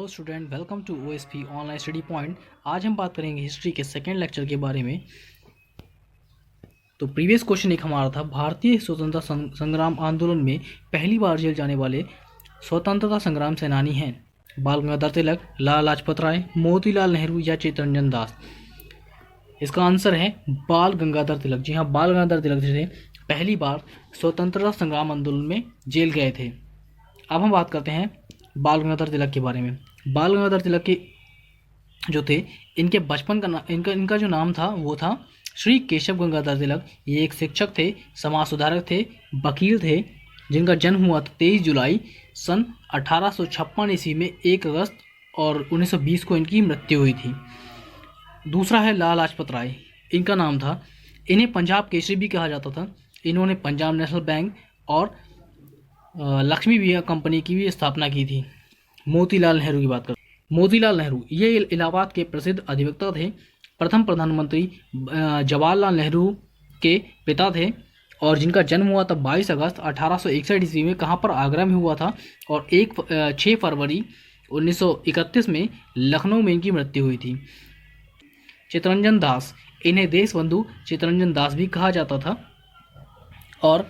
Hello student, welcome to OSP online study point. आज हम बात करेंगे हिस्ट्री के सेकेंड लेक्चर के बारे में। तो प्रीवियस क्वेश्चन एक हमारा था, भारतीय स्वतंत्रता संग्राम आंदोलन में पहली बार जेल जाने वाले स्वतंत्रता संग्राम सेनानी हैं बाल गंगाधर तिलक, लाला लाजपत राय, मोतीलाल नेहरू या चित्तरंजन दास। इसका आंसर है बाल गंगाधर तिलक। जी हाँ, बाल गंगाधर तिलक थे पहली बार स्वतंत्रता संग्राम आंदोलन में जेल गए थे। अब हम बात करते हैं बाल गंगाधर तिलक के बारे में। बाल गंगाधर तिलक के जो थे, इनके बचपन का इनका जो नाम था वो था श्री केशव गंगाधर तिलक। ये एक शिक्षक थे, समाज सुधारक थे, वकील थे, जिनका जन्म हुआ था 23 जुलाई सन 1856 ईस्वी में। 1 अगस्त और 1920 को इनकी मृत्यु हुई थी। दूसरा है लाला लाजपत राय। इनका नाम था, इन्हें पंजाब केसरी भी कहा जाता था। इन्होंने पंजाब नेशनल बैंक और लक्ष्मी विजय कंपनी की भी स्थापना की थी। मोतीलाल नेहरू की बात करें, मोतीलाल नेहरू ये इलाहाबाद के प्रसिद्ध अधिवक्ता थे, प्रथम प्रधानमंत्री जवाहरलाल नेहरू के पिता थे और जिनका जन्म हुआ था 22 अगस्त 1861 ईस्वी में। कहाँ पर? आगरा में हुआ था। और 6 फरवरी 1931 में लखनऊ में इनकी मृत्यु हुई थी। चित्तरंजन दास, इन्हें देशबंधु चित्तरंजन दास भी कहा जाता था और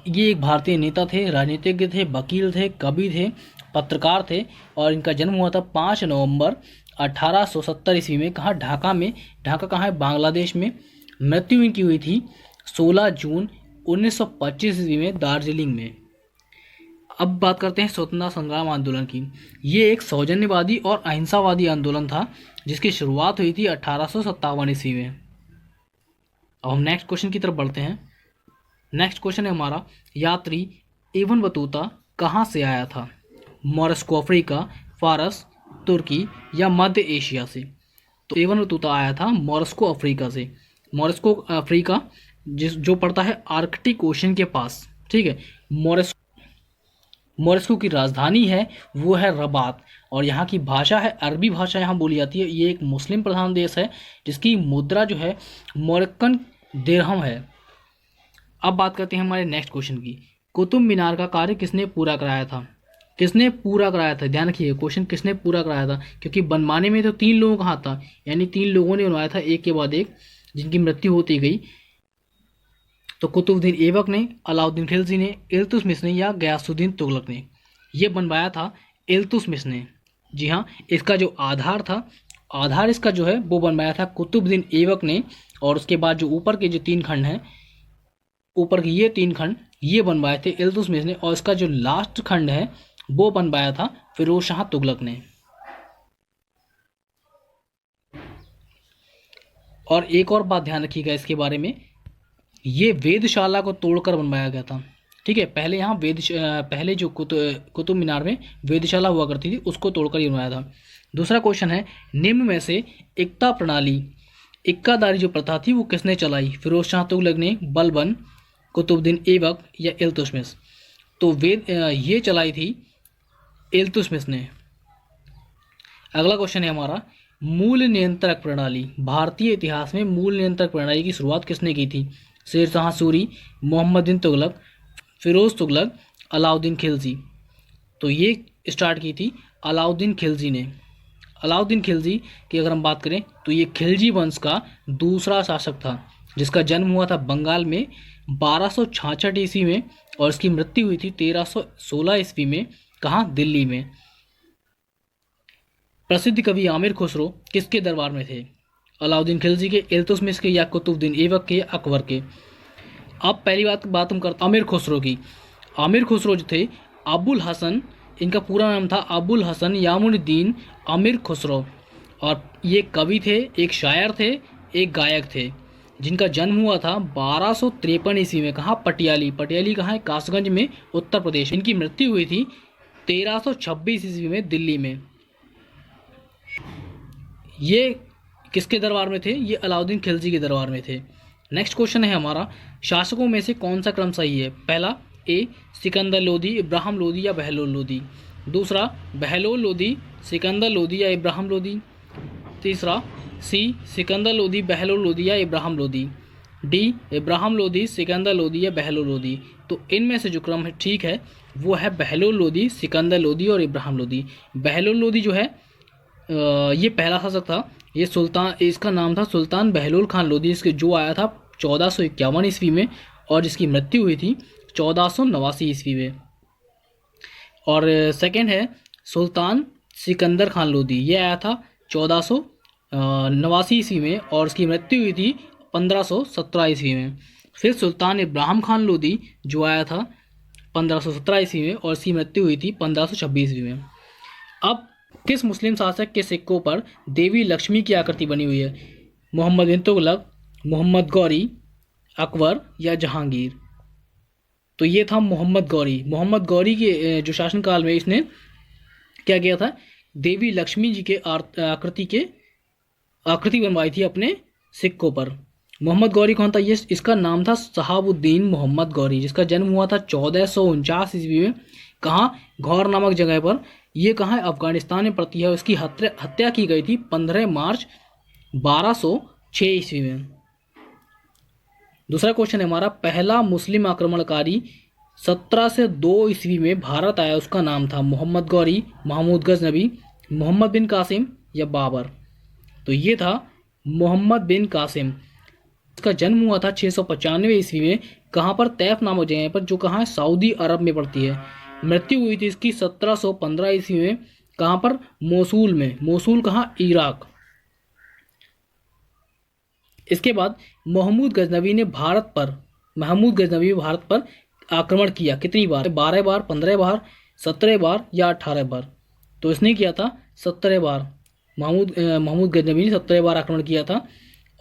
ये एक भारतीय नेता थे, राजनीतिज्ञ थे, वकील थे, कवि थे, पत्रकार थे और इनका जन्म हुआ था 5 नवंबर 1870 ईस्वी में। कहाँ? ढाका में। ढाका कहाँ है? बांग्लादेश में। मृत्यु इनकी हुई थी 16 जून 1925 ईस्वी में, दार्जिलिंग में। अब बात करते हैं स्वतंत्रता संग्राम आंदोलन की। ये एक सौजन्यवादी और अहिंसावादी आंदोलन था जिसकी शुरुआत हुई थी 1857 ईस्वी में। अब हम नेक्स्ट क्वेश्चन की तरफ बढ़ते हैं। नेक्स्ट क्वेश्चन है हमारा, यात्री इब्न बतूता कहाँ से आया था? मोरस्को अफ्रीका, फारस, तुर्की या मध्य एशिया से? तो इब्न बतूता आया था मोरस्को अफ्रीका से। मोरस्को अफ्रीका जो पड़ता है आर्कटिक ओशन के पास, ठीक है। मोरस्को की राजधानी है वो है रबात और यहाँ की भाषा है अरबी भाषा, यहाँ बोली जाती है। ये एक मुस्लिम प्रधान देश है जिसकी मुद्रा जो है मोरक्कन दिरहम है। अब बात करते हैं हमारे नेक्स्ट क्वेश्चन की। कुतुब मीनार का कार्य किसने पूरा कराया था? किसने पूरा कराया था? ध्यान रखिए, क्वेश्चन किसने पूरा कराया था, क्योंकि बनवाने में तो 3 लोगों का हाथ था, यानी 3 लोगों ने बनवाया था एक के बाद एक, जिनकी मृत्यु होती गई। तो कुतुबुद्दीन ऐबक ने, अलाउद्दीन खिलजी ने, इल्तुतमिश ने या गयासुद्दीन तुगलक ने? ये बनवाया था इल्तुतमिश ने। जी हाँ, इसका जो आधार था, आधार इसका जो है वो बनवाया था कुतुबुद्दीन ऐबक ने। और उसके बाद जो ऊपर के जो 3 खंड हैं, ऊपर के ये 3 खंड ये बनवाए थे इल्तुतमिश ने और इसका जो लास्ट खंड है वो बनवाया था फिरोज शाह तुगलक ने। और एक और बात ध्यान रखिएगा इसके बारे में, ये वेधशाला को तोड़कर बनवाया गया था, ठीक है। पहले यहाँ पहले जो कुतुब मीनार में वेधशाला हुआ करती थी उसको तोड़कर ही बनवाया था। दूसरा क्वेश्चन है, निम्न में से इक्ता प्रणाली, इक्कादारी जो प्रथा थी वो किसने चलाई? फिरोज शाह तुगलक ने, बलबन, कुतुबुद्दीन ऐबक या इल्तुतमिश? तो ये चलाई थी इल्तुतमिश ने। अगला क्वेश्चन है हमारा, मूल नियंत्रक प्रणाली, भारतीय इतिहास में मूल नियंत्रक प्रणाली की शुरुआत किसने की थी? शेर शाह सूरी, मोहम्मद बिन तुगलक, फिरोज तुगलक, अलाउद्दीन खिलजी? तो ये स्टार्ट की थी अलाउद्दीन खिलजी ने। अलाउद्दीन खिलजी की अगर हम बात करें तो ये खिलजी वंश का दूसरा शासक था जिसका जन्म हुआ था बंगाल में 1266 ईस्वी में और इसकी मृत्यु हुई थी 1316 ईस्वी में। कहाँ? दिल्ली में। प्रसिद्ध कवि आमिर खुसरो किसके दरबार में थे? अलाउद्दीन खिलजी के, इल्तुतमिश के या कुतुबुद्दीन ऐबक के, अकबर के? अब पहली बात हम करते हैं आमिर खुसरो की। आमिर खुसरो जो थे, अबुल हसन, इनका पूरा नाम था अबुल हसन यामुनुद्दीन आमिर खुसरो और ये कवि थे, एक शायर थे, एक गायक थे, जिनका जन्म हुआ था 1253 ईस्वी में। कहाँ? पटियाली। पटियाली कहाँ है? कासगंज में, उत्तर प्रदेश। इनकी मृत्यु हुई थी 1326 ईस्वी में, दिल्ली में। ये किसके दरबार में थे? ये अलाउद्दीन खिलजी के दरबार में थे। नेक्स्ट क्वेश्चन है हमारा, शासकों में से कौन सा क्रम सही है? पहला, ए सिकंदर लोदी, इब्राहिम लोदी या बहलोल लोदी? दूसरा, बहलोल लोदी, सिकंदर लोदी या इब्राहिम लोदी? तीसरा, सी सिकंदर लोदी, बहलोल लोदी या इब्राहिम लोदी? डी इब्राहिम लोदी, सिकंदर लोदी या बहलोल लोदी? तो इनमें से जो क्रम है ठीक है वो है बहलोल लोदी, सिकंदर लोदी और इब्राहिम लोदी। बहलोल लोदी जो है ये पहला शासक था। ये सुल्तान, इसका नाम था सुल्तान बहलोल खान लोदी, इसके जो आया था 1451 ईस्वी में और जिसकी मृत्यु हुई थी 1489 ईस्वी में। और सेकंड है सुल्तान सिकंदर खान लोदी, ये आया था 1489 ईस्वी में और उसकी मृत्यु हुई थी 1517 ईस्वी में। फिर सुल्तान इब्राहिम खान लोदी जो आया था 1517 ईस्वी में और इसकी मृत्यु हुई थी 1526 ईस्वी में। अब किस मुस्लिम शासक के सिक्कों पर देवी लक्ष्मी की आकृति बनी हुई है? मोहम्मद बिन तुगलक, मोहम्मद गौरी, अकबर या जहांगीर? तो ये था मोहम्मद गौरी। मोहम्मद गौरी के जो शासनकाल में इसने क्या किया था, देवी लक्ष्मी जी के आकृति बनवाई थी अपने सिक्कों पर। मोहम्मद गौरी कौन था? ये इसका नाम था शहाबुद्दीन मोहम्मद गौरी, जिसका जन्म हुआ था 1449 ईस्वी में। कहाँ? घौर नामक जगह पर। ये कहाँ है? अफगानिस्तान में पड़ती है। उसकी हत्या की गई थी 15 मार्च 1206 ईस्वी में। दूसरा क्वेश्चन है हमारा, पहला मुस्लिम आक्रमणकारी 1702 ईस्वी में भारत आया, उसका नाम था मोहम्मद गौरी, महमूद गजनबी, मोहम्मद बिन कासिम या बाबर? तो ये था मोहम्मद बिन कासिम। इसका जन्म हुआ था 695 ईस्वी में। कहाँ पर? तैफ नामक जगह पर, जो कहाँ है? सऊदी अरब में पड़ती है। मृत्यु हुई थी इसकी 1715 ईस्वी में। कहाँ पर? मोसूल में। मोसूल कहाँ? इराक। इसके बाद महमूद गजनवी ने भारत पर आक्रमण किया। कितनी बार? 12 बार, 15 बार, 17 बार या 18 बार? तो इसने किया था 17 बार। महमूद गजनवी ने 17 बार आक्रमण किया था।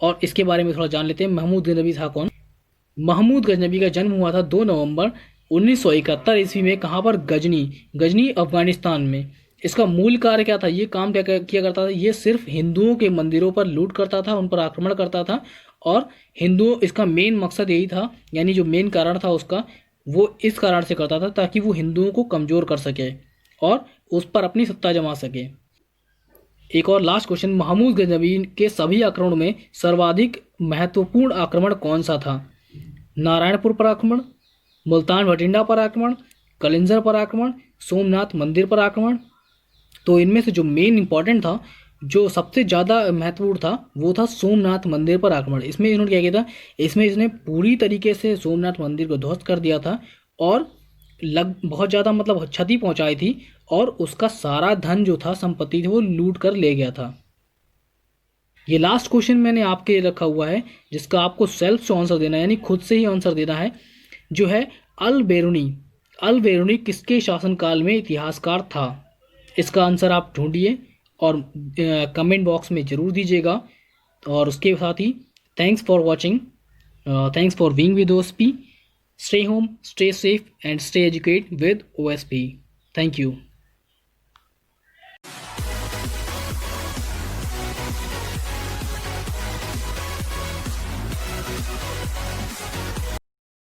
और इसके बारे में थोड़ा जान लेते हैं, महमूद गजनवी था कौन? महमूद गजनवी का जन्म हुआ था 2 नवंबर 1971 ईस्वी में। कहाँ पर? गजनी अफगानिस्तान में। इसका मूल कार्य क्या था? ये काम क्या किया करता था? ये सिर्फ हिंदुओं के मंदिरों पर लूट करता था, उन पर आक्रमण करता था। और हिंदुओं, इसका मेन मकसद यही था, यानी जो मेन कारण था उसका, वो इस कारण से करता था ताकि वो हिंदुओं को कमज़ोर कर सके और उस पर अपनी सत्ता जमा सके। एक और लास्ट क्वेश्चन, महमूद गजनवी के सभी आक्रमणों में सर्वाधिक महत्वपूर्ण आक्रमण कौन सा था? नारायणपुर पर आक्रमण, मुल्तान भटिंडा पर आक्रमण, कलिंजर पर आक्रमण, सोमनाथ मंदिर पर आक्रमण? तो इनमें से जो मेन इंपॉर्टेंट था, जो सबसे ज़्यादा महत्वपूर्ण था, वो था सोमनाथ मंदिर पर आक्रमण। इसमें इन्होंने क्या किया था? इसमें इसने पूरी तरीके से सोमनाथ मंदिर को ध्वस्त कर दिया था और बहुत ज़्यादा मतलब क्षति पहुंचाई थी और उसका सारा धन जो था, संपत्ति थी, वो लूट कर ले गया था। ये लास्ट क्वेश्चन मैंने आपके लिए रखा हुआ है, जिसका आपको सेल्फ से आंसर देना है, यानी खुद से ही आंसर देना है, जो है अल बेरूनी किसके शासनकाल में इतिहासकार था? इसका आंसर आप ढूंढिए और कमेंट बॉक्स में ज़रूर दीजिएगा। और उसके साथ ही thanks for watching, thanks for being with OSP. Stay home, stay safe and stay educated with OSP. Thank you.